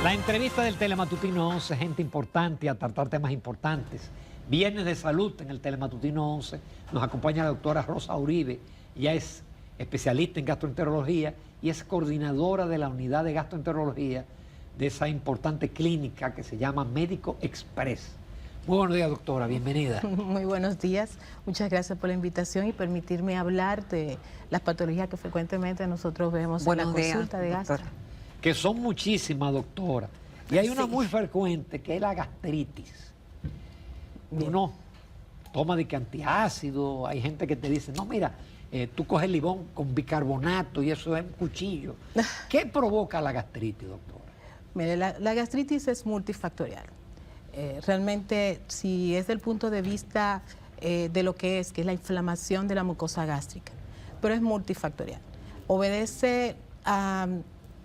La entrevista del Telematutino 11, gente importante a tratar temas importantes. Viernes de salud en el Telematutino 11. Nos acompaña la doctora Rosa Uribe. Ella es especialista en gastroenterología y es coordinadora de la unidad de gastroenterología de esa importante clínica que se llama Médico Express. Muy buenos días, doctora. Bienvenida. Muy buenos días. Muchas gracias por la invitación y permitirme hablar de las patologías que frecuentemente nosotros vemos en la consulta de gastro. Que son muchísimas, doctora. Y hay una muy frecuente, que es la gastritis. Uno toma de que antiácido, hay gente que te dice, no, mira, tú coges limón con bicarbonato y eso es un cuchillo. ¿Qué provoca la gastritis, doctora? Mire, la gastritis es multifactorial. Realmente, si es del punto de vista de lo que es la inflamación de la mucosa gástrica, pero es multifactorial. Obedece a...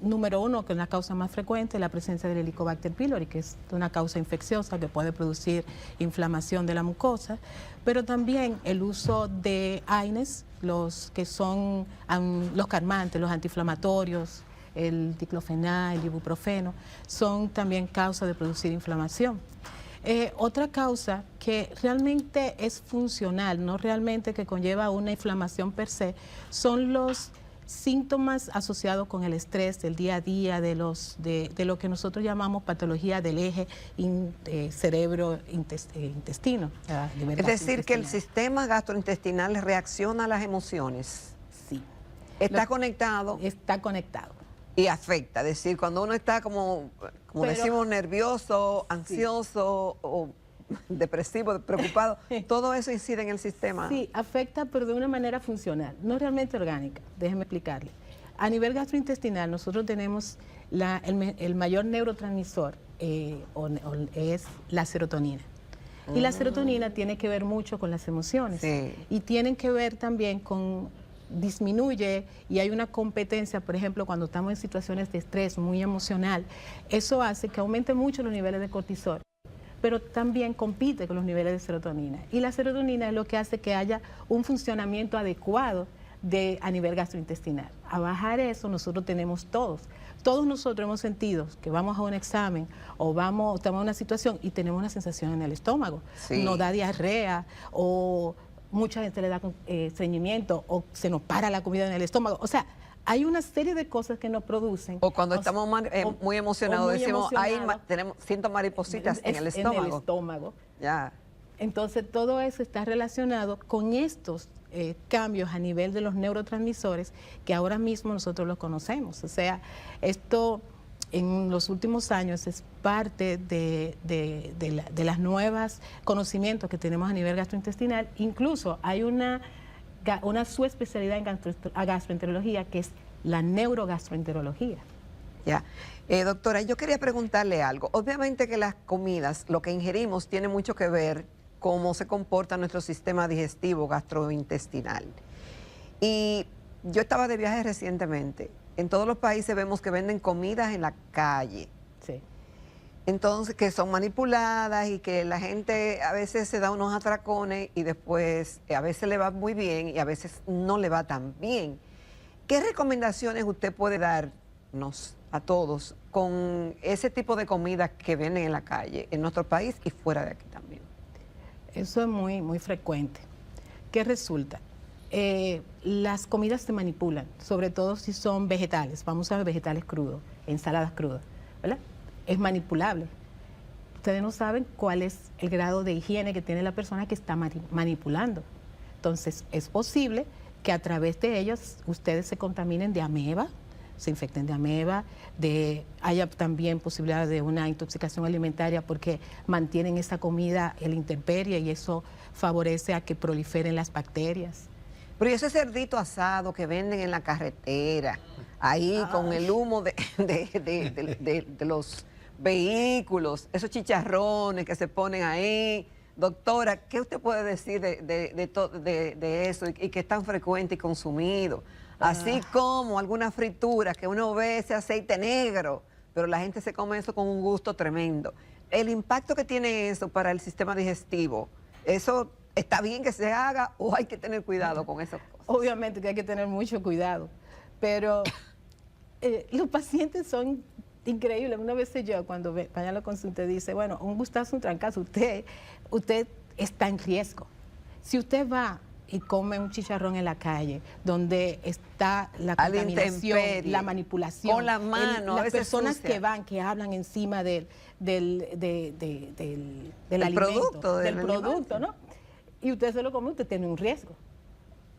Número uno, que es la causa más frecuente, la presencia del Helicobacter pylori, que es una causa infecciosa que puede producir inflamación de la mucosa, pero también el uso de AINES, los que son los calmantes, los antiinflamatorios, el diclofenac, el ibuprofeno, son también causa de producir inflamación. Otra causa que realmente es funcional, no realmente que conlleva una inflamación per se, son los síntomas asociados con el estrés del día a día, de lo que nosotros llamamos patología del eje cerebro-intestino. Es decir, que el sistema gastrointestinal reacciona a las emociones. Sí. ¿Está conectado? Está conectado. Y afecta, es decir, cuando uno está como decimos, nervioso, ansioso o depresivo, preocupado, todo eso incide en el sistema. Sí, afecta, pero de una manera funcional, no realmente orgánica. Déjeme explicarle. A nivel gastrointestinal, nosotros tenemos el mayor neurotransmisor, es la serotonina. Y la serotonina tiene que ver mucho con las emociones. Sí. Y tienen que ver también con... disminuye y hay una competencia, por ejemplo, cuando estamos en situaciones de estrés muy emocional, eso hace que aumente mucho los niveles de cortisol, pero también compite con los niveles de serotonina. Y la serotonina es lo que hace que haya un funcionamiento adecuado a nivel gastrointestinal. A bajar eso nosotros tenemos todos. Todos nosotros hemos sentido que vamos a un examen o estamos en una situación y tenemos una sensación en el estómago. Sí. Nos da diarrea o mucha gente le da estreñimiento o se nos para la comida en el estómago. O sea, hay una serie de cosas que nos producen. O cuando estamos muy emocionados, decimos, siento maripositas en el estómago. En el estómago. Ya. Entonces, todo eso está relacionado con estos cambios a nivel de los neurotransmisores que ahora mismo nosotros los conocemos. O sea, esto en los últimos años es parte de las nuevas conocimientos que tenemos a nivel gastrointestinal. Incluso hay una subespecialidad en gastroenterología que es la neurogastroenterología. Ya. Doctora, yo quería preguntarle algo. Obviamente que las comidas, lo que ingerimos, tiene mucho que ver cómo se comporta nuestro sistema digestivo gastrointestinal. Y yo estaba de viaje recientemente. En todos los países vemos que venden comidas en la calle. Sí. Entonces, que son manipuladas y que la gente a veces se da unos atracones y después a veces le va muy bien y a veces no le va tan bien. ¿Qué recomendaciones usted puede darnos a todos con ese tipo de comidas que venden en la calle, en nuestro país y fuera de aquí también? Eso es muy, muy frecuente. ¿Qué resulta? Las comidas se manipulan, sobre todo si son vegetales. Vamos a ver vegetales crudos, ensaladas crudas, ¿verdad? Es manipulable. Ustedes no saben cuál es el grado de higiene que tiene la persona que está manipulando. Entonces, es posible que a través de ellas ustedes se contaminen de ameba, se infecten de ameba, haya también posibilidad de una intoxicación alimentaria porque mantienen esa comida en la intemperie y eso favorece a que proliferen las bacterias. Pero ¿y ese cerdito asado que venden en la carretera, ahí con el humo de los vehículos, esos chicharrones que se ponen ahí? Doctora, ¿qué usted puede decir de eso y que es tan frecuente y consumido? Así como algunas frituras que uno ve ese aceite negro, pero la gente se come eso con un gusto tremendo. El impacto que tiene eso para el sistema digestivo, ¿eso está bien que se haga o hay que tener cuidado con esas cosas? Obviamente que hay que tener mucho cuidado, pero los pacientes son increíble. Una vez yo, cuando vaya a la consulta, dice, bueno, un gustazo, un trancazo, usted está en riesgo. Si usted va y come un chicharrón en la calle, donde está la contaminación, la manipulación, con la mano, las personas que van, que hablan encima del alimento, del producto, ¿no? Y usted se lo come, usted tiene un riesgo.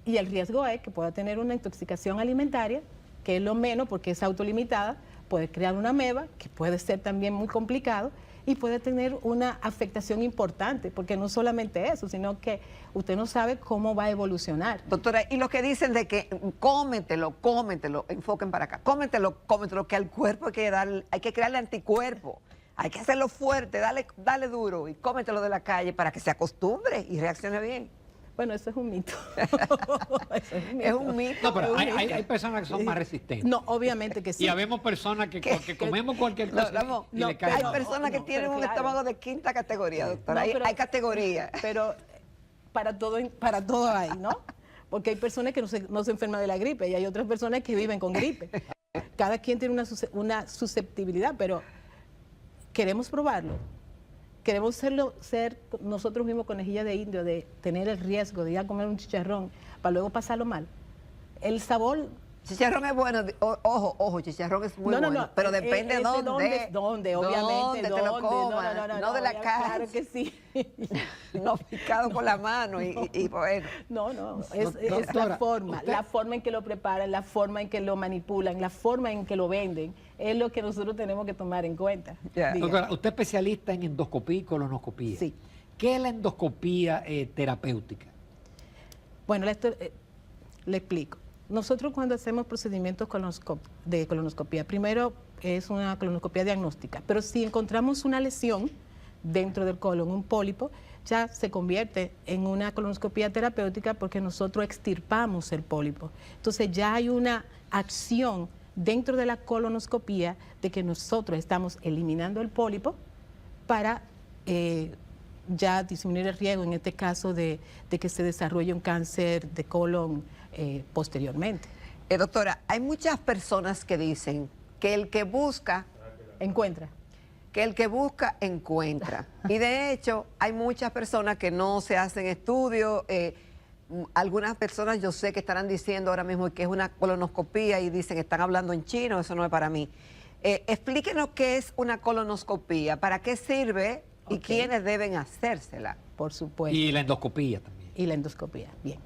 Y el riesgo es que pueda tener una intoxicación alimentaria, que es lo menos porque es autolimitada, puede crear una ameba, que puede ser también muy complicado, y puede tener una afectación importante, porque no solamente eso, sino que usted no sabe cómo va a evolucionar. Doctora, y los que dicen de que cómetelo, enfoquen para acá, cómetelo, que al cuerpo hay que crearle anticuerpos, hay que hacerlo fuerte, dale duro y cómetelo de la calle para que se acostumbre y reaccione bien. Bueno, eso es un mito. Es un mito. No, pero hay personas que son más resistentes. No, obviamente que sí. Y habemos personas que comemos cualquier cosa y le cae. Hay personas que tienen un estómago de quinta categoría, doctora. Hay categorías. Pero para todo hay, ¿no? Porque hay personas que no se enferman de la gripe y hay otras personas que viven con gripe. Cada quien tiene una susceptibilidad, pero queremos probarlo. Queremos ser nosotros mismos conejillas de indio, de tener el riesgo de ir a comer un chicharrón para luego pasarlo mal. El sabor... Chicharrón es bueno, ojo, chicharrón es muy bueno, pero depende de dónde, obviamente. Dónde te lo comas, no de la casa. Claro que sí. No picado con la mano y bueno. No, es la forma en que lo preparan, la forma en que lo manipulan, la forma en que lo venden, es lo que nosotros tenemos que tomar en cuenta. Yeah. Doctora, usted es especialista en endoscopía y colonoscopía. Sí. ¿Qué es la endoscopía terapéutica? Bueno, le explico. Nosotros cuando hacemos procedimientos de colonoscopía, primero es una colonoscopía diagnóstica, pero si encontramos una lesión dentro del colon, un pólipo, ya se convierte en una colonoscopía terapéutica porque nosotros extirpamos el pólipo. Entonces ya hay una acción dentro de la colonoscopía de que nosotros estamos eliminando el pólipo para ya disminuir el riesgo, en este caso, de que se desarrolle un cáncer de colon posteriormente. Doctora, hay muchas personas que dicen que el que busca... Encuentra. Que el que busca, encuentra. Y de hecho, hay muchas personas que no se hacen estudios. Algunas personas yo sé que estarán diciendo ahora mismo que es una colonoscopía y dicen que están hablando en chino, eso no es para mí. Explíquenos qué es una colonoscopía, para qué sirve y quiénes deben hacérsela. Por supuesto. Y la endoscopía también. Y la endoscopía, bien.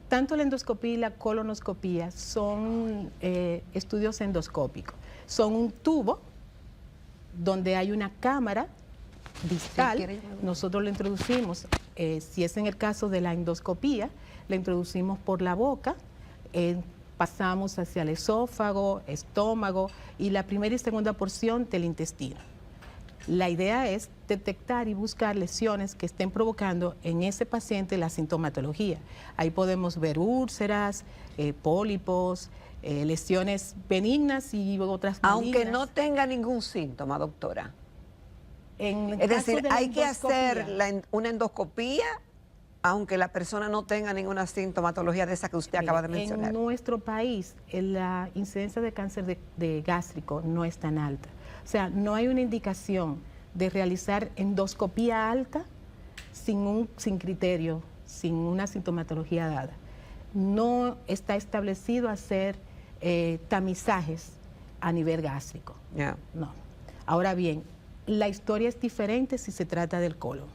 Tanto la endoscopía y la colonoscopía son estudios endoscópicos. Son un tubo donde hay una cámara distal. Nosotros lo introducimos, si es en el caso de la endoscopía, la introducimos por la boca, pasamos hacia el esófago, estómago y la primera y segunda porción del intestino. La idea es detectar y buscar lesiones que estén provocando en ese paciente la sintomatología. Ahí podemos ver úlceras, pólipos, lesiones benignas y otras malignas. Aunque no tenga ningún síntoma, doctora. Es decir, hay que hacer una endoscopía aunque la persona no tenga ninguna sintomatología de esa que usted acaba de mencionar. En nuestro país, la incidencia de cáncer de gástrico no es tan alta. O sea, no hay una indicación de realizar endoscopía alta sin criterio, sin una sintomatología dada. No está establecido hacer tamizajes a nivel gástrico. Yeah. No. Ahora bien, la historia es diferente si se trata del colon.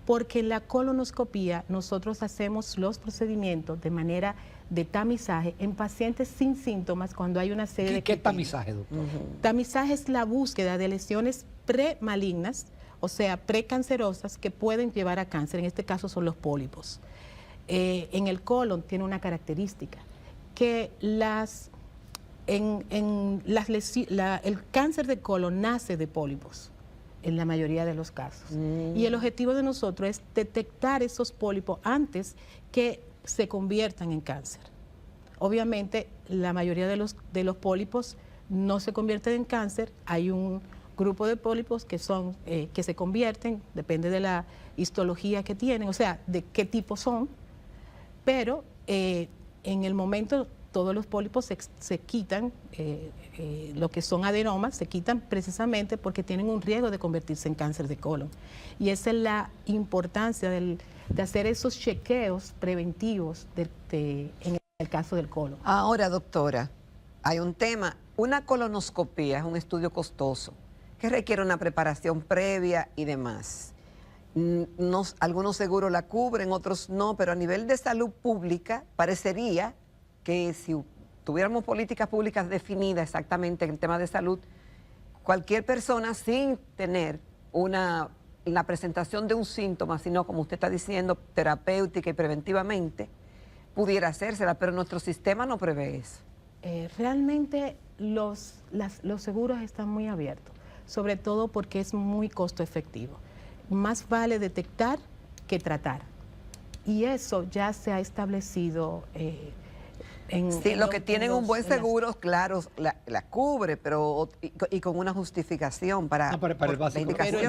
Porque en la colonoscopía nosotros hacemos los procedimientos de manera de tamizaje en pacientes sin síntomas cuando hay una serie de... ¿Qué tamizaje, doctor? Tamizaje es la búsqueda de lesiones premalignas, o sea, precancerosas, que pueden llevar a cáncer. En este caso son los pólipos. En el colon tiene una característica, que el cáncer de colon nace de pólipos en la mayoría de los casos. Y el objetivo de nosotros es detectar esos pólipos antes que se conviertan en cáncer. Obviamente, la mayoría de los pólipos no se convierten en cáncer. Hay un grupo de pólipos que se convierten, depende de la histología que tienen, o sea, de qué tipo son, pero en el momento todos los pólipos se quitan, lo que son adenomas, se quitan precisamente porque tienen un riesgo de convertirse en cáncer de colon. Y esa es la importancia de hacer esos chequeos preventivos en el caso del colon. Ahora, doctora, hay un tema. Una colonoscopía es un estudio costoso que requiere una preparación previa y demás. Algunos seguros la cubren, otros no, pero a nivel de salud pública parecería que si tuviéramos políticas públicas definidas exactamente en el tema de salud, cualquier persona sin tener la presentación de un síntoma, sino como usted está diciendo, terapéutica y preventivamente, pudiera hacérsela, pero nuestro sistema no prevé eso. Realmente los seguros están muy abiertos, sobre todo porque es muy costo efectivo. Más vale detectar que tratar. Y eso ya se ha establecido sí, los que tienen un buen seguro, claro, la cubre, pero y con una justificación para, no, para el básico, pero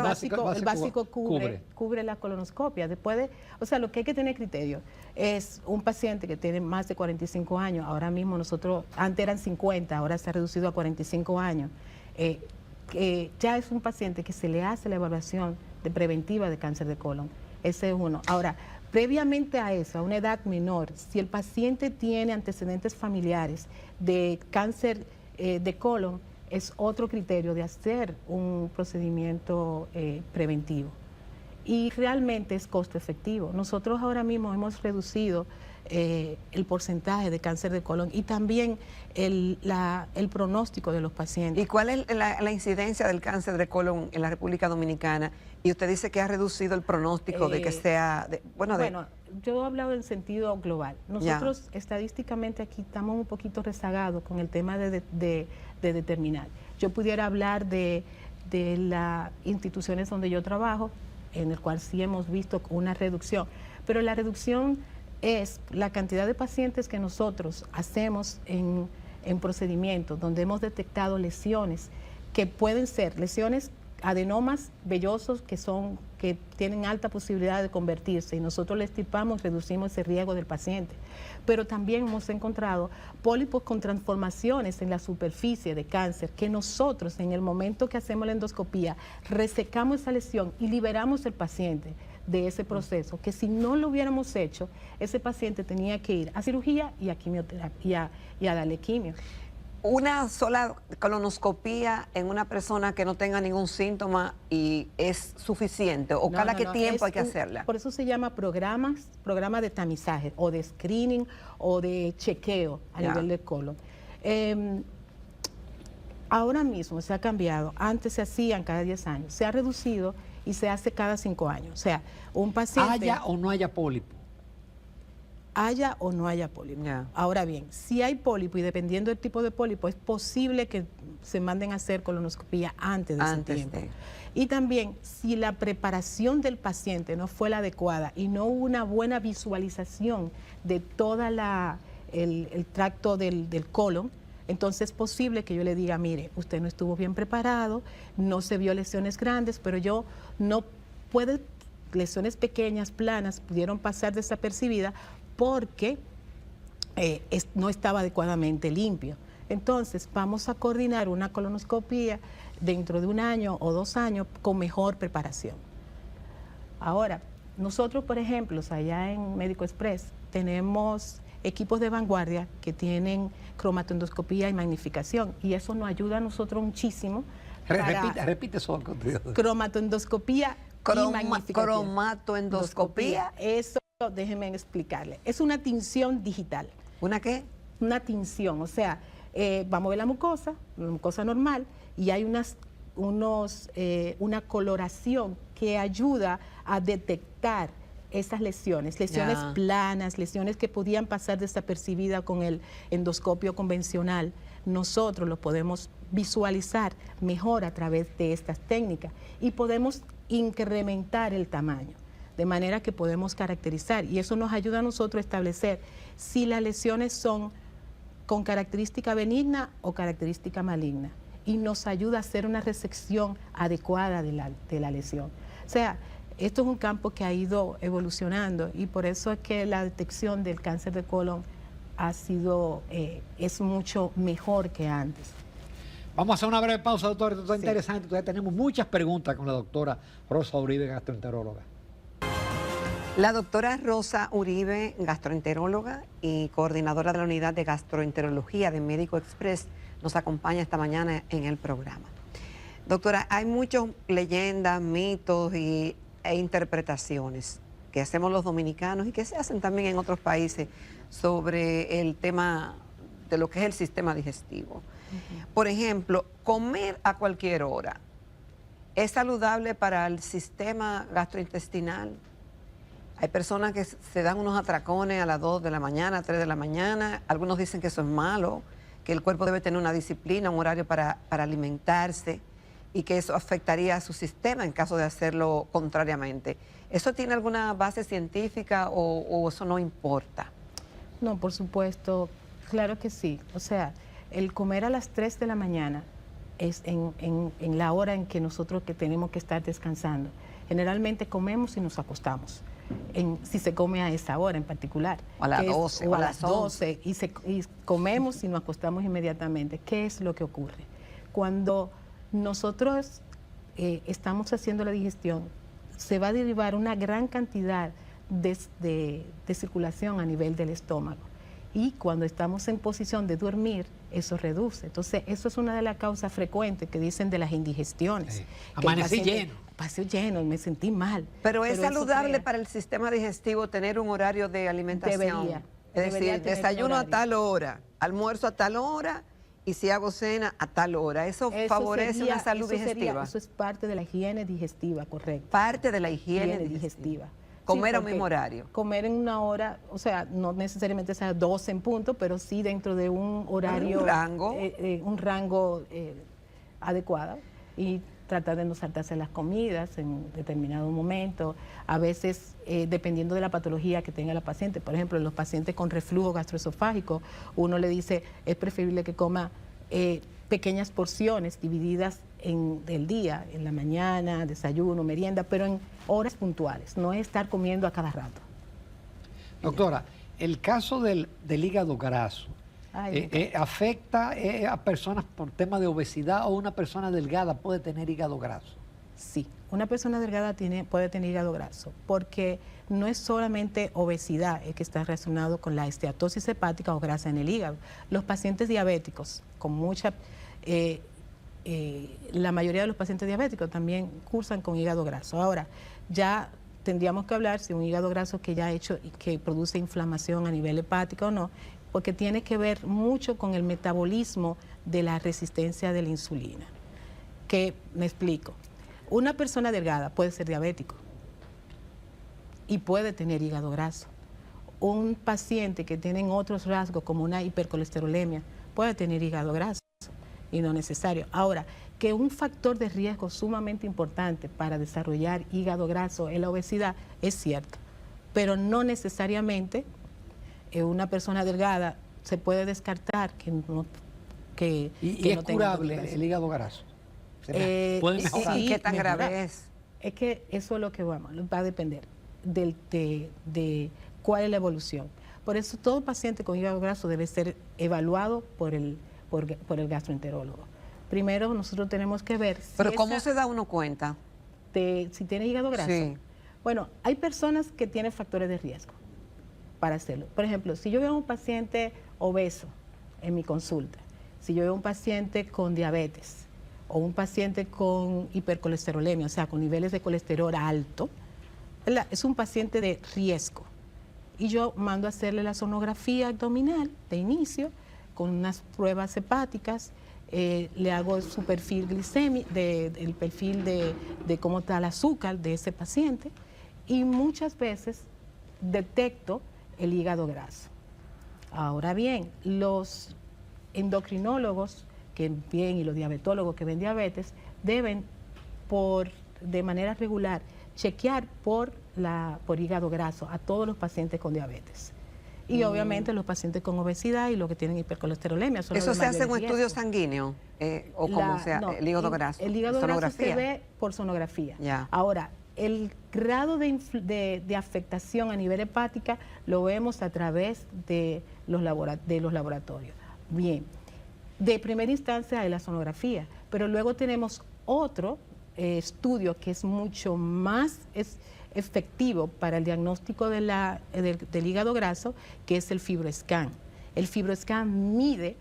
el básico cubre la colonoscopia. Después o sea, lo que hay que tener criterio es un paciente que tiene más de 45 años, ahora mismo nosotros, antes eran 50, ahora se ha reducido a 45 años, ya es un paciente que se le hace la evaluación preventiva de cáncer de colon. Ese es uno. Ahora, previamente a eso, a una edad menor, si el paciente tiene antecedentes familiares de cáncer de colon, es otro criterio de hacer un procedimiento preventivo. Y realmente es costo efectivo. Nosotros ahora mismo hemos reducido el porcentaje de cáncer de colon y también el pronóstico de los pacientes. ¿Y cuál es la incidencia del cáncer de colon en la República Dominicana? Y usted dice que ha reducido el pronóstico de que sea... Bueno, yo he hablado en sentido global. Nosotros estadísticamente aquí estamos un poquito rezagados con el tema de determinar. Yo pudiera hablar de las instituciones donde yo trabajo, en el cual sí hemos visto una reducción, pero la reducción es la cantidad de pacientes que nosotros hacemos en procedimientos donde hemos detectado lesiones que pueden ser lesiones, adenomas vellosos que tienen alta posibilidad de convertirse y nosotros le estirpamos, reducimos ese riesgo del paciente. Pero también hemos encontrado pólipos con transformaciones en la superficie de cáncer que nosotros en el momento que hacemos la endoscopía resecamos esa lesión y liberamos al paciente de ese proceso, que si no lo hubiéramos hecho, ese paciente tenía que ir a cirugía y a quimioterapia y a darle quimio. Una sola colonoscopía en una persona que no tenga ningún síntoma y es suficiente, o cada qué tiempo hay que hacerla. Por eso se llama programa de tamizaje o de screening o de chequeo a nivel del colon. Ahora mismo se ha cambiado, antes se hacían cada 10 años, se ha reducido y se hace cada 5 años. O sea, un paciente... Haya o no haya pólipo. Haya o no haya pólipo. Ahora bien, si hay pólipo y dependiendo del tipo de pólipo, es posible que se manden a hacer colonoscopía antes de ese tiempo. Y también, si la preparación del paciente no fue la adecuada y no hubo una buena visualización de toda el tracto del colon, entonces es posible que yo le diga, mire, usted no estuvo bien preparado, no se vio lesiones grandes, pero yo no puede, lesiones pequeñas, planas, pudieron pasar desapercibidas porque no estaba adecuadamente limpio. Entonces vamos a coordinar una colonoscopía dentro de 1 año o 2 años con mejor preparación. Ahora, nosotros, por ejemplo, allá en Médico Express tenemos equipos de vanguardia que tienen cromatoendoscopía y magnificación y eso nos ayuda a nosotros muchísimo. Repite eso. Cromatoendoscopía y magnificación. Cromatoendoscopía. Eso, déjenme explicarle. Es una tinción digital. ¿Una qué? Una tinción, o sea, vamos a ver la mucosa normal, y hay una coloración que ayuda a detectar esas lesiones planas, lesiones que podían pasar desapercibidas con el endoscopio convencional. Nosotros lo podemos visualizar mejor a través de estas técnicas y podemos incrementar el tamaño, de manera que podemos caracterizar, y eso nos ayuda a nosotros a establecer si las lesiones son con característica benigna o característica maligna, y nos ayuda a hacer una resección adecuada de la lesión. O sea, esto es un campo que ha ido evolucionando y por eso es que la detección del cáncer de colon es mucho mejor que antes. Vamos a hacer una breve pausa, doctor. Esto está Sí. interesante. Todavía tenemos muchas preguntas con la doctora Rosa Uribe, gastroenteróloga. La doctora Rosa Uribe, gastroenteróloga y coordinadora de la unidad de gastroenterología de Médico Express, nos acompaña esta mañana en el programa. Doctora, hay muchas leyendas, mitos e interpretaciones que hacemos los dominicanos y que se hacen también en otros países sobre el tema de lo que es el sistema digestivo. Por ejemplo, comer a cualquier hora, ¿es saludable para el sistema gastrointestinal? Hay personas que se dan unos atracones a las 2 de la mañana, 3 de la mañana. Algunos dicen que eso es malo, que el cuerpo debe tener una disciplina, un horario para alimentarse y que eso afectaría a su sistema en caso de hacerlo contrariamente. ¿Eso tiene alguna base científica o eso no importa? No, por supuesto, claro que sí. O sea, el comer a las 3 de la mañana es en la hora en que nosotros que tenemos que estar descansando. Generalmente comemos y nos acostamos. Si se come a esa hora en particular. O a las 12. O a las 12 y comemos y nos acostamos inmediatamente. ¿Qué es lo que ocurre? Cuando nosotros estamos haciendo la digestión, se va a derivar una gran cantidad de circulación a nivel del estómago. Y cuando estamos en posición de dormir, eso reduce. Entonces, eso es una de las causas frecuentes que dicen de las indigestiones. Sí. Que el Amanecí paciente, lleno. Pasé lleno y me sentí mal. Pero es eso saludable crea- para el sistema digestivo tener un horario de alimentación. Debería Es decir, tener desayuno a horario. tal hora, almuerzo a tal hora y si hago cena a tal hora. Eso favorece una salud digestiva. Eso es parte de la higiene digestiva, correcto. Parte de la higiene Higiene digestiva. digestiva. Comer Sí, a un porque mismo horario. Comer en una hora, o sea, no necesariamente sea 12 en punto, pero sí dentro de un horario. Un rango. Un rango adecuado. Y tratar de no saltarse las comidas en determinado momento. A veces, dependiendo de la patología que tenga la paciente, por ejemplo, los pacientes con reflujo gastroesofágico, uno le dice, es preferible que coma pequeñas porciones divididas del día, en la mañana, desayuno, merienda, pero en horas puntuales, no es estar comiendo a cada rato. Doctora, el caso del hígado graso, Ay, ¿afecta a personas por tema de obesidad o una persona delgada puede tener hígado graso? Sí, una persona delgada puede tener hígado graso, porque no es solamente obesidad el que está relacionado con la esteatosis hepática o grasa en el hígado. Los pacientes diabéticos, la mayoría de los pacientes diabéticos también cursan con hígado graso. Ahora, ya tendríamos que hablar si un hígado graso que ya ha hecho y que produce inflamación a nivel hepático o no, porque tiene que ver mucho con el metabolismo de la resistencia de la insulina. Que me explico. Una persona delgada puede ser diabético y puede tener hígado graso. Un paciente que tiene otros rasgos como una hipercolesterolemia puede tener hígado graso y no necesario. Ahora, que un factor de riesgo sumamente importante para desarrollar hígado graso es la obesidad, es cierto, pero no necesariamente una persona delgada se puede descartar que no ¿Y es tenga curable hígado graso. el hígado graso? ¿Puede Sí, mejorar? ¿Y qué tan mejorar. grave es? Es que eso es lo que va a depender de cuál es la evolución. Por eso todo paciente con hígado graso debe ser evaluado por el gastroenterólogo. Primero nosotros tenemos que ver Pero ¿cómo se da uno cuenta? si tiene hígado graso. Sí. Bueno, hay personas que tienen factores de riesgo para hacerlo. Por ejemplo, si yo veo a un paciente obeso en mi consulta, si yo veo a un paciente con diabetes o un paciente con hipercolesterolemia, o sea, con niveles de colesterol alto, ¿verdad? Es un paciente de riesgo. Y yo mando a hacerle la sonografía abdominal de inicio con unas pruebas hepáticas, le hago su perfil glicémico, el perfil de cómo está el azúcar de ese paciente y muchas veces detecto el hígado graso. Ahora bien, los endocrinólogos que ven y los diabetólogos que ven diabetes deben de manera regular chequear por hígado graso a todos los pacientes con diabetes. Y obviamente los pacientes con obesidad y los que tienen hipercolesterolemia. Son ¿Eso los de se hace en un mayor estudio riesgo. sanguíneo? ¿O cómo sea? No, ¿El hígado graso? El hígado graso se ¿Sonografía? ve por sonografía. Ya. Ahora, el grado de afectación a nivel hepática lo vemos a través de los laboratorios. Bien, de primera instancia es la sonografía, pero luego tenemos otro estudio que es mucho más efectivo para el diagnóstico del hígado graso, que es el FibroScan. El FibroScan mide...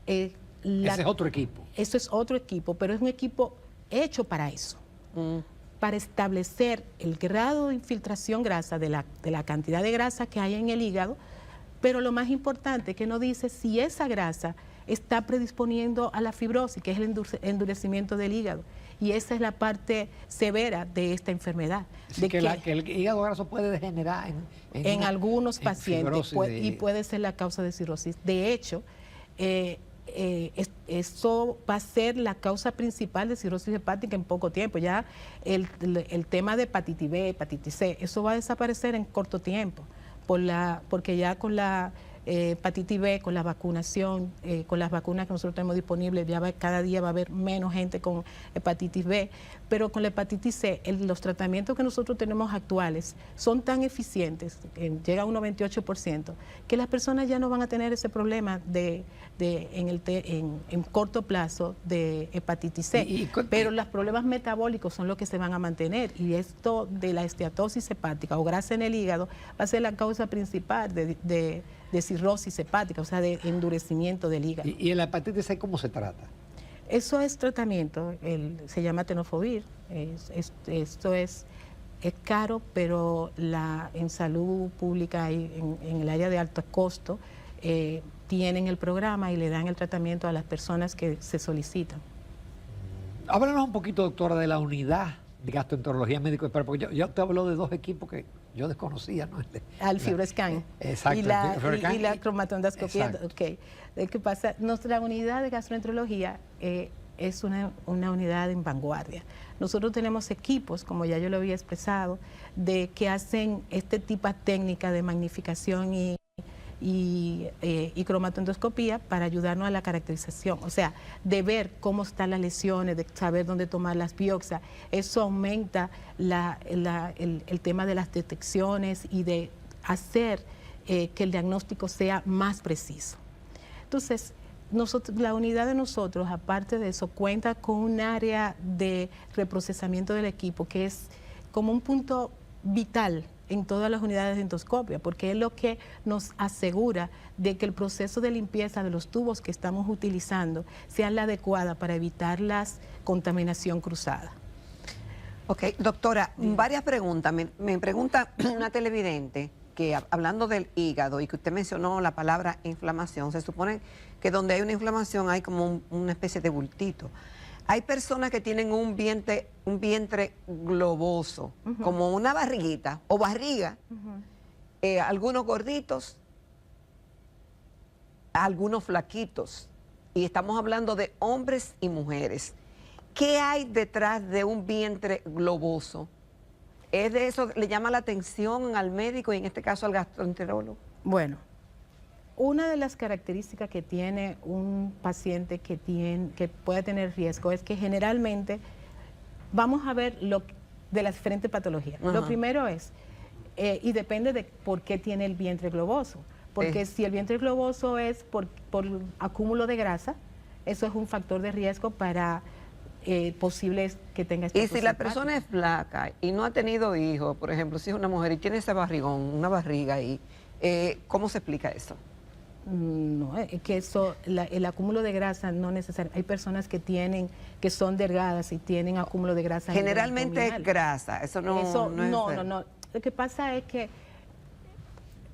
ese es otro equipo. Eso es otro equipo, pero es un equipo hecho para eso, para establecer el grado de infiltración grasa de la cantidad de grasa que hay en el hígado, pero lo más importante es que nos dice si esa grasa está predisponiendo a la fibrosis, que es el endurecimiento del hígado. Y esa es la parte severa de esta enfermedad. De que el hígado graso puede degenerar en algunos pacientes y puede ser la causa de cirrosis. De hecho, eso va a ser la causa principal de cirrosis hepática en poco tiempo. Ya el tema de hepatitis B, hepatitis C, eso va a desaparecer en corto tiempo, porque ya con la hepatitis B, con la vacunación, con las vacunas que nosotros tenemos disponibles, cada día va a haber menos gente con hepatitis B, pero con la hepatitis C, los tratamientos que nosotros tenemos actuales son tan eficientes, llega a un 98%, que las personas ya no van a tener ese problema en corto plazo de hepatitis C, pero los problemas metabólicos son los que se van a mantener, y esto de la esteatosis hepática o grasa en el hígado va a ser la causa principal de cirrosis hepática, o sea, de endurecimiento del hígado. ¿Y en la hepatitis C cómo se trata? Eso es tratamiento, se llama tenofovir. Esto es caro, pero en salud pública y en el área de alto costo tienen el programa y le dan el tratamiento a las personas que se solicitan. Háblanos un poquito, doctora, de la unidad de gastroenterología médico, porque yo te hablo de dos equipos que yo desconocía, ¿no? Al FibroScan. Exacto. Y la cromatendoscopia. Okay. ¿Qué pasa? Nuestra unidad de gastroenterología es una unidad en vanguardia. Nosotros tenemos equipos, como ya yo lo había expresado, que hacen este tipo de técnica de magnificación y cromatendoscopía para ayudarnos a la caracterización, o sea, de ver cómo están las lesiones, de saber dónde tomar las biopsias. Eso aumenta el tema de las detecciones y de hacer que el diagnóstico sea más preciso. Entonces, la unidad de nosotros, aparte de eso, cuenta con un área de reprocesamiento del equipo que es como un punto vital en todas las unidades de endoscopia, porque es lo que nos asegura de que el proceso de limpieza de los tubos que estamos utilizando sea la adecuada para evitar la contaminación cruzada. Ok, doctora, varias preguntas. Me pregunta una televidente que hablando del hígado y que usted mencionó la palabra inflamación, se supone que donde hay una inflamación hay como una especie de bultito. Hay personas que tienen un vientre globoso, como una barriguita o barriga, algunos gorditos, algunos flaquitos, y estamos hablando de hombres y mujeres. ¿Qué hay detrás de un vientre globoso? ¿Es de eso, le llama la atención al médico y en este caso al gastroenterólogo? Bueno, una de las características que tiene un paciente que puede tener riesgo es que generalmente vamos a ver de las diferentes patologías. Lo primero es, y depende de por qué tiene el vientre globoso, porque si el vientre globoso es por acúmulo de grasa, eso es un factor de riesgo para posibles que tenga esta. Y si la persona es flaca y no ha tenido hijos, por ejemplo, si es una mujer y tiene ese barrigón, una barriga ahí, ¿cómo se explica eso? No, es que eso, el acúmulo de grasa no necesariamente. Hay personas que son delgadas y tienen acúmulo de grasa. Generalmente es grasa, eso no es. No. Lo que pasa es que,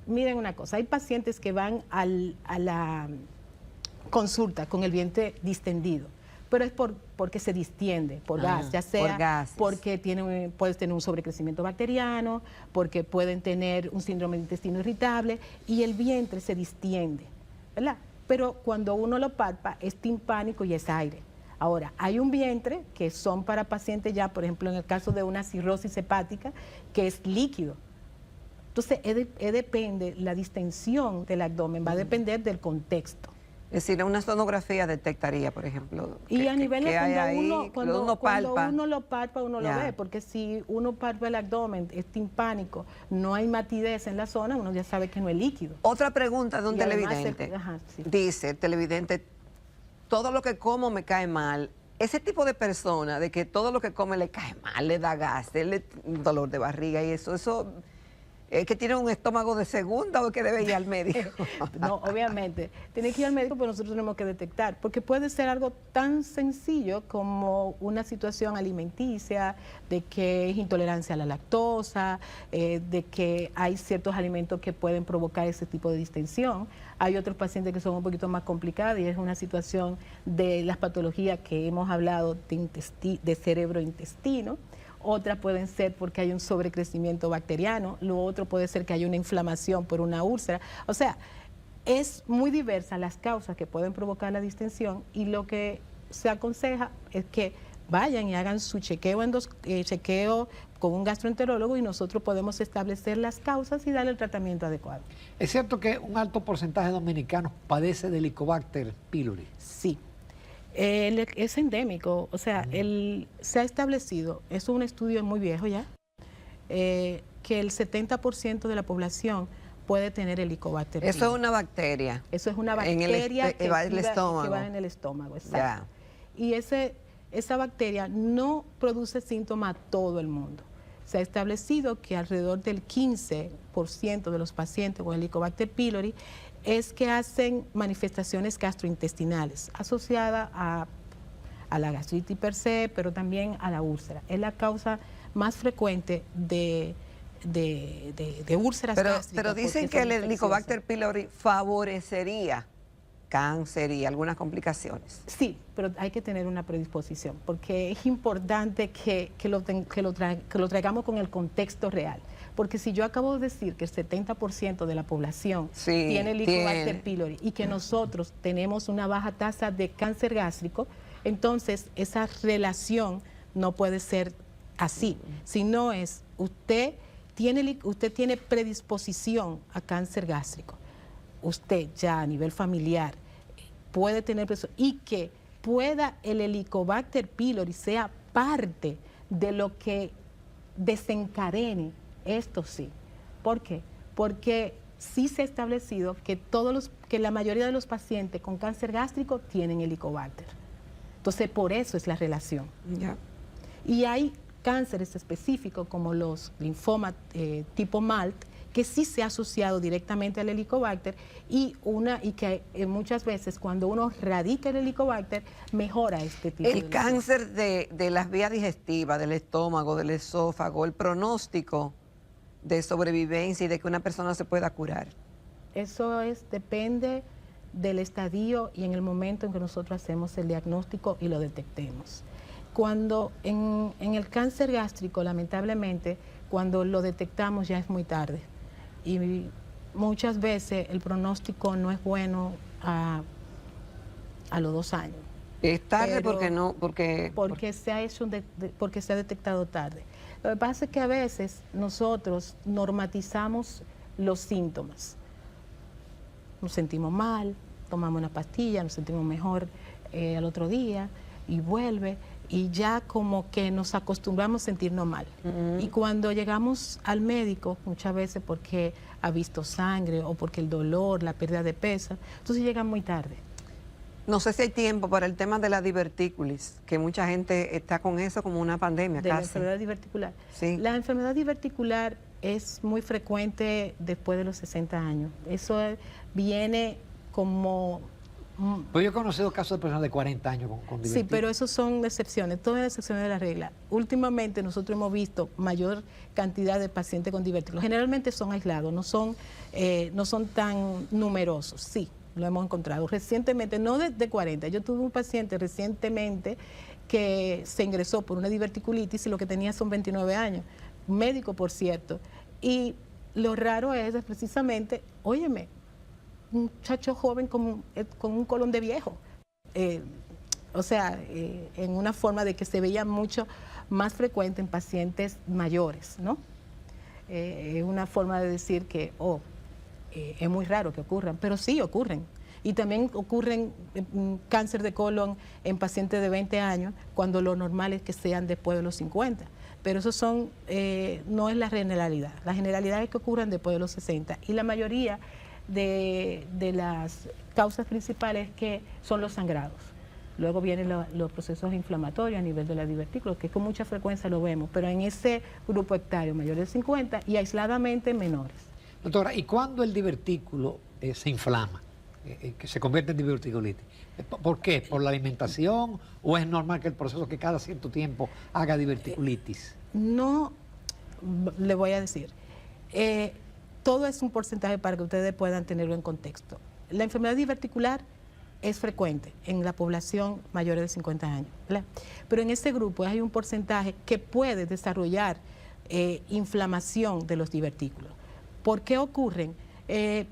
miren una cosa, hay pacientes que van a la consulta con el vientre distendido, pero es porque se distiende por gas, ya sea porque puedes tener un sobrecrecimiento bacteriano, porque pueden tener un síndrome de intestino irritable y el vientre se distiende, ¿verdad? Pero cuando uno lo palpa es timpánico y es aire. Ahora, hay un vientre que son para pacientes ya, por ejemplo, en el caso de una cirrosis hepática, que es líquido. Entonces, depende, la distensión del abdomen va a depender del contexto. Es decir, una sonografía detectaría, por ejemplo, Y a nivel de hay ahí, cuando uno palpa. uno lo palpa, uno Ya. lo ve, porque si uno palpa el abdomen, es timpánico, no hay matidez en la zona, uno ya sabe que no es líquido. Otra pregunta de un Y además televidente. ajá, sí. Dice el televidente, todo lo que como me cae mal. Ese tipo de persona, de que todo lo que come le cae mal, le da gas, le dolor de barriga y eso ¿es que tiene un estómago de segunda o es que debe ir al médico? No, obviamente. Tiene que ir al médico, pero nosotros tenemos que detectar, porque puede ser algo tan sencillo como una situación alimenticia, de que es intolerancia a la lactosa, de que hay ciertos alimentos que pueden provocar ese tipo de distensión. Hay otros pacientes que son un poquito más complicados y es una situación de las patologías que hemos hablado de cerebro-intestino. Otras pueden ser porque hay un sobrecrecimiento bacteriano, lo otro puede ser que hay una inflamación por una úlcera. O sea, es muy diversa las causas que pueden provocar la distensión y lo que se aconseja es que vayan y hagan su chequeo con un gastroenterólogo y nosotros podemos establecer las causas y darle el tratamiento adecuado. ¿Es cierto que un alto porcentaje de dominicanos padece de Helicobacter pylori? Sí. Es endémico, o sea, se ha establecido, es un estudio muy viejo ya, que el 70% de la población puede tener Helicobacter pylori. Eso es una bacteria. Eso es una En el bacteria que va en el estómago. va en el estómago, exacto. Ya. Y esa bacteria no produce síntomas a todo el mundo. Se ha establecido que alrededor del 15% de los pacientes con Helicobacter pylori es que hacen manifestaciones gastrointestinales asociadas a la gastritis per se, pero también a la úlcera. Es la causa más frecuente de úlceras gástricas. Pero dicen que el Helicobacter pylori favorecería cáncer y algunas complicaciones. Sí, pero hay que tener una predisposición, porque es importante que lo traigamos con el contexto real. Porque si yo acabo de decir que el 70% de la población tiene Helicobacter pylori y que nosotros tenemos una baja tasa de cáncer gástrico, entonces esa relación no puede ser así. Si no es, usted tiene predisposición a cáncer gástrico, usted ya a nivel familiar puede tener y que pueda el Helicobacter pylori sea parte de lo que desencadene esto sí. ¿Por qué? Porque sí se ha establecido que la mayoría de los pacientes con cáncer gástrico tienen Helicobacter. Entonces, por eso es la relación. Ya. Y hay cánceres específicos como los linfomas tipo MALT, que sí se ha asociado directamente al Helicobacter y que muchas veces cuando uno radica el Helicobacter mejora este tipo de El cáncer de las vías digestivas, del estómago, del esófago, el pronóstico de sobrevivencia y de que una persona se pueda curar. Eso depende del estadio y en el momento en que nosotros hacemos el diagnóstico y lo detectemos. Cuando en el cáncer gástrico, lamentablemente, cuando lo detectamos ya es muy tarde y muchas veces el pronóstico no es bueno a los 2 años. Es tarde Pero porque se ha hecho porque se ha detectado tarde. Lo que pasa es que a veces nosotros normatizamos los síntomas. Nos sentimos mal, tomamos una pastilla, nos sentimos mejor al otro día y vuelve y ya como que nos acostumbramos a sentirnos mal. Y cuando llegamos al médico, muchas veces porque ha visto sangre o porque el dolor, la pérdida de peso, entonces llegan muy tarde. no sé si hay tiempo para el tema de la divertículis, que mucha gente está con eso como una pandemia De casi. la enfermedad diverticular. Sí. La enfermedad diverticular es muy frecuente después de los 60 años. Eso viene como... Pues yo he conocido casos de personas de 40 años con divertículis. Sí, pero esos son excepciones, todas las excepciones de la regla. Últimamente nosotros hemos visto mayor cantidad de pacientes con divertículos. Generalmente son aislados, no son tan numerosos, sí, lo hemos encontrado. Recientemente, no de 40, yo tuve un paciente recientemente que se ingresó por una diverticulitis y lo que tenía son 29 años, médico por cierto, y lo raro es precisamente, óyeme, un muchacho joven con un colon de viejo, en una forma de que se veía mucho más frecuente en pacientes mayores, ¿no? Es una forma de decir que, es muy raro que ocurran, pero sí ocurren. Y también ocurren cáncer de colon en pacientes de 20 años, cuando lo normal es que sean después de los 50. Pero eso no es la generalidad. La generalidad es que ocurran después de los 60. Y la mayoría de las causas principales son los sangrados. Luego vienen los procesos inflamatorios a nivel de la divertículos, que con mucha frecuencia lo vemos, pero en ese grupo etario mayor de 50 y aisladamente menores. Doctora, ¿y cuándo el divertículo se inflama, que se convierte en diverticulitis? ¿Por qué? ¿Por la alimentación o es normal que el proceso que cada cierto tiempo haga diverticulitis? No, le voy a decir, todo es un porcentaje para que ustedes puedan tenerlo en contexto. La enfermedad diverticular es frecuente en la población mayor de 50 años, ¿verdad? Pero en este grupo hay un porcentaje que puede desarrollar inflamación de los divertículos. ¿Por qué ocurren?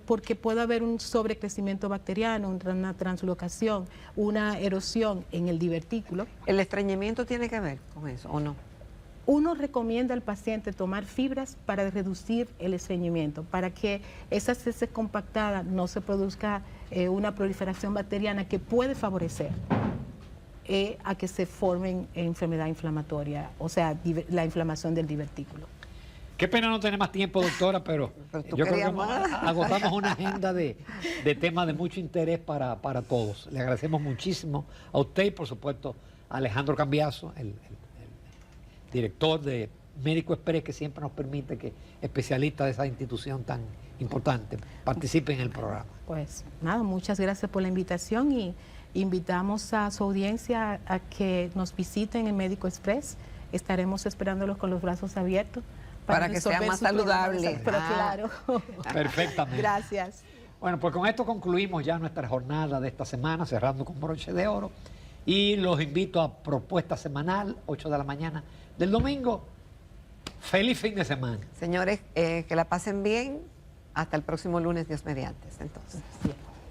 Porque puede haber un sobrecrecimiento bacteriano, una translocación, una erosión en el divertículo. ¿El estreñimiento tiene que ver con eso o no? Uno recomienda al paciente tomar fibras para reducir el estreñimiento, para que esas heces compactadas no se produzca una proliferación bacteriana que puede favorecer a que se formen enfermedad inflamatoria, o sea, la inflamación del divertículo. Qué pena no tener más tiempo, doctora, pero yo creo que agotamos una agenda de temas de mucho interés para todos. Le agradecemos muchísimo a usted y, por supuesto, a Alejandro Cambiaso, el director de Médico Express, que siempre nos permite que especialistas de esa institución tan importante participen en el programa. Pues nada, muchas gracias por la invitación y invitamos a su audiencia a que nos visiten en Médico Express. Estaremos esperándolos con los brazos abiertos. Para que sea más saludable. Pero claro. Perfectamente. Gracias. Bueno, pues con esto concluimos ya nuestra jornada de esta semana, cerrando con broche de oro. Y los invito a propuesta semanal, 8 de la mañana del domingo. Feliz fin de semana. Señores, que la pasen bien. Hasta el próximo lunes, Dios mediante. Entonces. Bien.